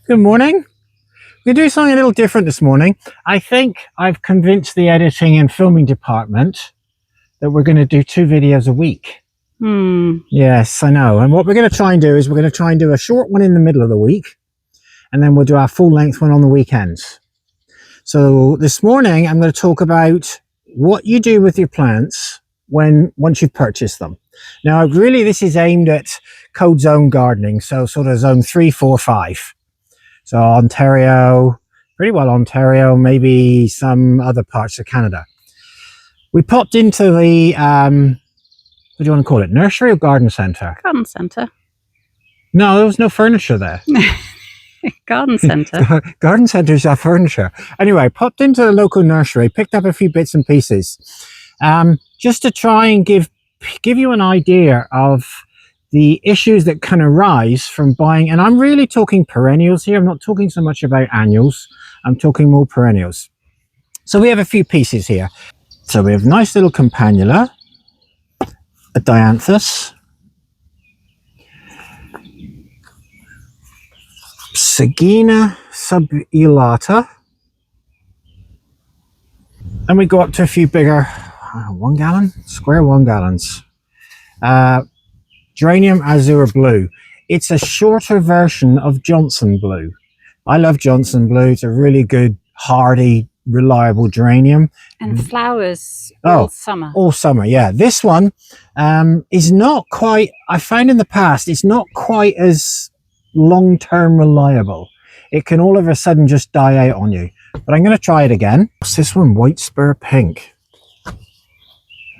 Good morning. We're going to do something a little different this morning. I think I've convinced the editing and filming department that we're going to do 2 videos a week. Yes, I know. And what we're going to try and do is we're going to try and do a short one in the middle of the week, and then we'll do our full length one on the weekends. So this morning I'm going to talk about what you do with your plants once you've purchased them. Now really this is aimed at code zone gardening, so sort of zone 3, 4, 5. So Ontario, pretty well Ontario, maybe some other parts of Canada. We popped into the, what do you want to call it, nursery or garden centre? Garden centre. No, there was no furniture there. Garden centre. Garden centres have furniture. Anyway, popped into the local nursery, picked up a few bits and pieces, just to try and give you an idea of the issues that can arise from buying, and I'm really talking perennials here. I'm not talking so much about annuals. I'm talking more perennials. So we have a few pieces here. So we have nice little campanula, a dianthus, Sagina subulata, and we go up to a few bigger 1 gallon, square 1 gallons. Geranium azure blue. It's a shorter version of Johnson blue. I love Johnson blue. It's a really good, hardy, reliable geranium. And flowers all summer. All summer, yeah. This one is not quite, I found in the past, it's not quite as long-term reliable. It can all of a sudden just die out on you. But I'm going to try it again. What's this one? White spur pink.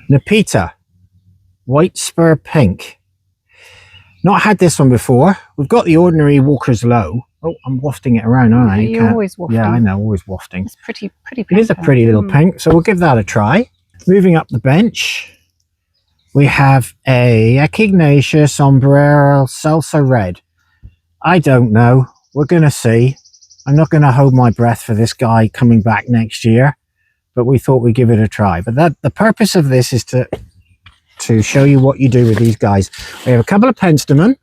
Nepeta. White spur pink. Not had this one before. We've got the ordinary Walker's Low. Oh, I'm wafting it around, aren't I? You're always wafting. Yeah, I know, always wafting. It's pretty pink. It is a pretty little pink, so we'll give that a try. Moving up the bench, we have a Echinacea sombrero salsa red. I don't know. We're going to see. I'm not going to hold my breath for this guy coming back next year, but we thought we'd give it a try. But the purpose of this is to show you what you do with these guys. We have a couple of penstemon.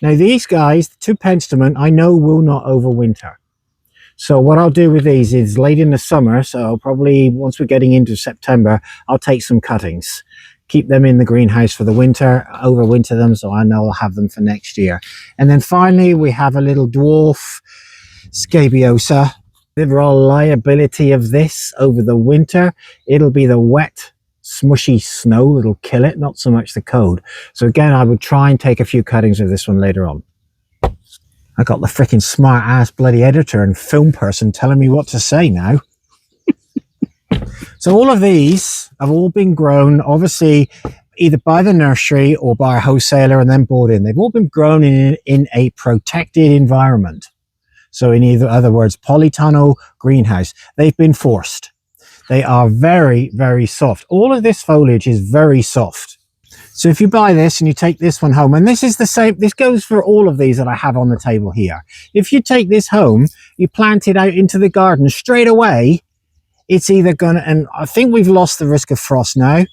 Now these guys, the 2 penstemon, I know will not overwinter. So what I'll do with these is late in the summer, so probably once we're getting into September, I'll take some cuttings. Keep them in the greenhouse for the winter, overwinter them, so I know I'll have them for next year. And then finally, we have a little dwarf scabiosa. The reliability of this over the winter, it'll be the wet, smushy snow that'll kill it, not so much the cold. So again, I would try and take a few cuttings of this one later on. I got the freaking smart ass bloody editor and film person telling me what to say now. So all of these have all been grown, obviously, either by the nursery or by a wholesaler and then bought in. They've all been grown in a protected environment. So in other words, polytunnel greenhouse. They've been forced. They are very, very soft. All of this foliage is very soft. So if you buy this and you take this one home, and this is the same, this goes for all of these that I have on the table here. If you take this home, you plant it out into the garden straight away, it's either gonna, and I think we've lost the risk of frost now.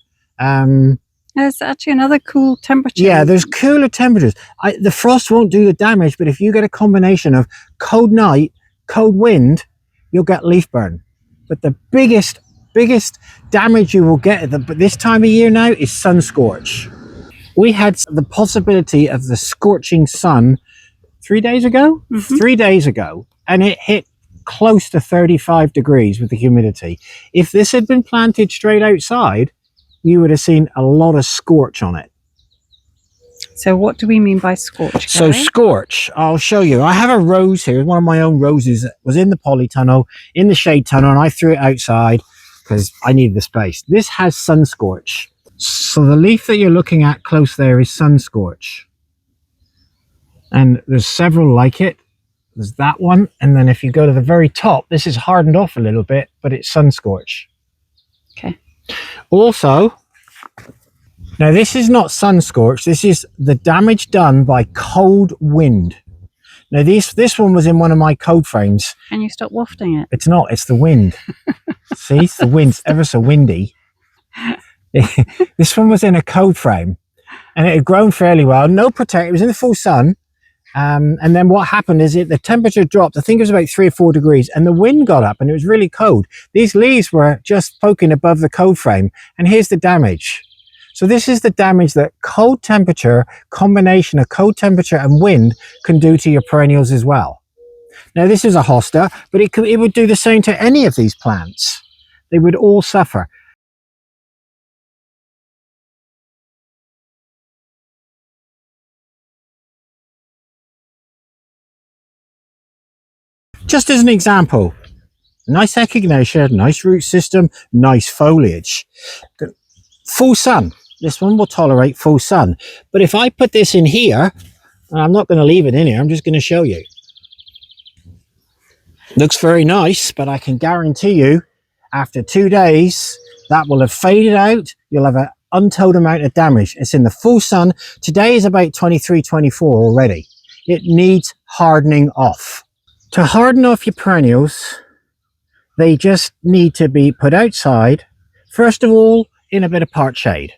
There's actually another cool temperature. Yeah, there's cooler temperatures. The frost won't do the damage, but if you get a combination of cold night, cold wind, you'll get leaf burn. But the biggest damage you will get at this time of year now is sun scorch. We had the possibility of the scorching sun 3 days ago? 3 days ago, and it hit close to 35 degrees with the humidity. If this had been planted straight outside, you would have seen a lot of scorch on it. So what do we mean by scorch? So scorch, I'll show you. I have a rose here, one of my own roses that was in the polytunnel, in the shade tunnel, and I threw it outside because I needed the space. This has sun scorch. So the leaf that you're looking at close there is sun scorch. And there's several like it. There's that one, and then if you go to the very top, this is hardened off a little bit, but it's sun scorch. Okay. Also, now this is not sun scorch, this is the damage done by cold wind. Now this one was in one of my cold frames. Can you stop wafting it? It's not, it's the wind. See, it's the wind's ever so windy. This one was in a cold frame and it had grown fairly well. No protect, it was in the full sun. And then what happened is the temperature dropped. I think it was about 3 or 4 degrees and the wind got up and it was really cold. These leaves were just poking above the cold frame and here's the damage. So this is the damage that cold temperature, combination of cold temperature and wind can do to your perennials as well. Now this is a hosta, but it would do the same to any of these plants. They would all suffer. Just as an example, nice echignacia, nice root system, nice foliage. Full sun. This one will tolerate full sun. But if I put this in here, and I'm not going to leave it in here, I'm just going to show you. Looks very nice, but I can guarantee you, after 2 days, that will have faded out. You'll have an untold amount of damage. It's in the full sun. Today is about 23, 24 already. It needs hardening off. To harden off your perennials, they just need to be put outside, first of all, in a bit of part shade.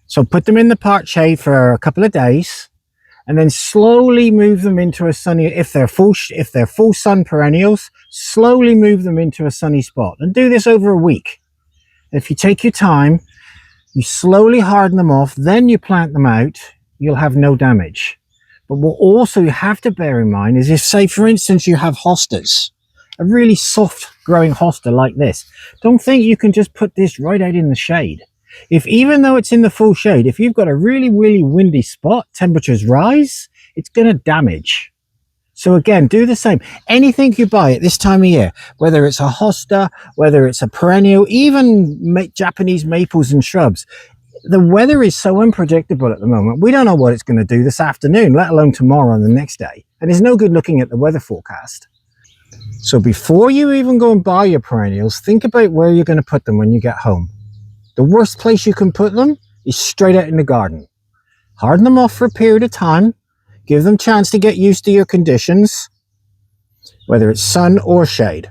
So put them in the part shade for a couple of days, and then slowly move them into a sunny, if they're full sun perennials, slowly move them into a sunny spot. And do this over a week. If you take your time, you slowly harden them off, then you plant them out, you'll have no damage. But what also you have to bear in mind is if, say, for instance, you have hostas, a really soft growing hosta like this, don't think you can just put this right out in the shade. Even though it's in the full shade, if you've got a really, really windy spot, temperatures rise, it's going to damage. So again, do the same. Anything you buy at this time of year, whether it's a hosta, whether it's a perennial, even Japanese maples and shrubs, the weather is so unpredictable at the moment. We don't know what it's going to do this afternoon, let alone tomorrow and the next day. And it's no good looking at the weather forecast. So before you even go and buy your perennials, think about where you're going to put them when you get home. The worst place you can put them is straight out in the garden. Harden them off for a period of time. Give them a chance to get used to your conditions, whether it's sun or shade.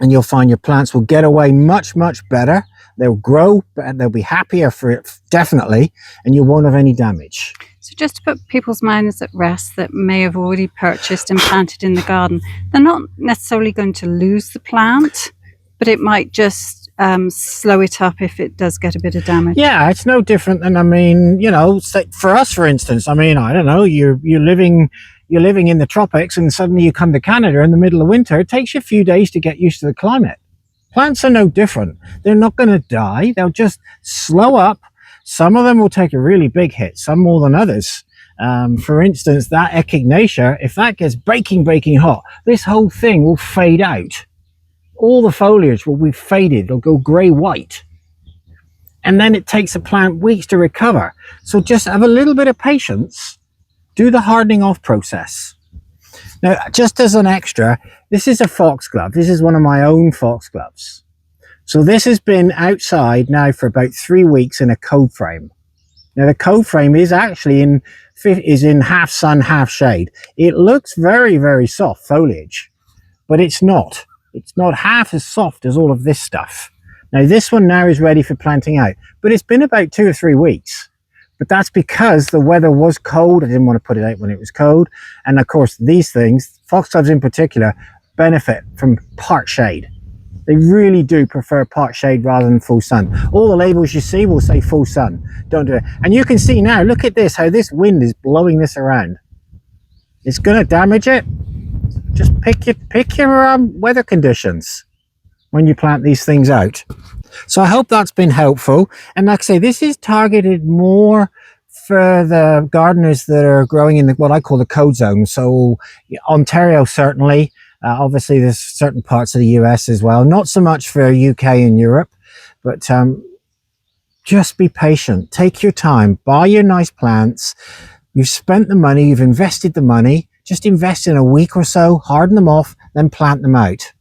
And you'll find your plants will get away much, much better. They'll grow and they'll be happier for it, definitely, and you won't have any damage. So just to put people's minds at rest that may have already purchased and planted in the garden, they're not necessarily going to lose the plant, but it might just slow it up if it does get a bit of damage. Yeah, it's no different than, I mean, you know, for us, for instance, I mean, I don't know, you're living in the tropics and suddenly you come to Canada in the middle of winter. It takes you a few days to get used to the climate. Plants are no different. They're not going to die. They'll just slow up. Some of them will take a really big hit, some more than others. For instance, that echinacea, if that gets baking hot, this whole thing will fade out. All the foliage will be faded. It'll go grey-white. And then it takes a plant weeks to recover. So just have a little bit of patience. Do the hardening off process. Now, just as an extra, this is a foxglove. This is one of my own foxgloves. So this has been outside now for about 3 weeks in a cold frame. Now the cold frame is actually in half sun, half shade. It looks very, very soft foliage, but it's not. It's not half as soft as all of this stuff. Now this one now is ready for planting out, but it's been about 2 or 3 weeks. But that's because the weather was cold. I didn't want to put it out when it was cold. And of course, these things, foxgloves in particular, benefit from part shade. They really do prefer part shade rather than full sun. All the labels you see will say full sun. Don't do it. And you can see now, look at this, how this wind is blowing this around. It's going to damage it. Just pick your weather conditions when you plant these things out. So I hope that's been helpful. And like I say, this is targeted more for the gardeners that are growing in what I call the cold zone. So Ontario, certainly. Obviously, there's certain parts of the US as well. Not so much for UK and Europe, but just be patient. Take your time. Buy your nice plants. You've spent the money. You've invested the money. Just invest in a week or so, harden them off, then plant them out.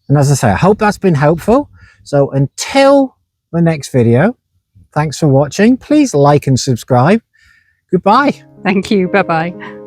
And as I say, I hope that's been helpful. So until the next video, thanks for watching. Please like and subscribe. Goodbye. Thank you. Bye-bye.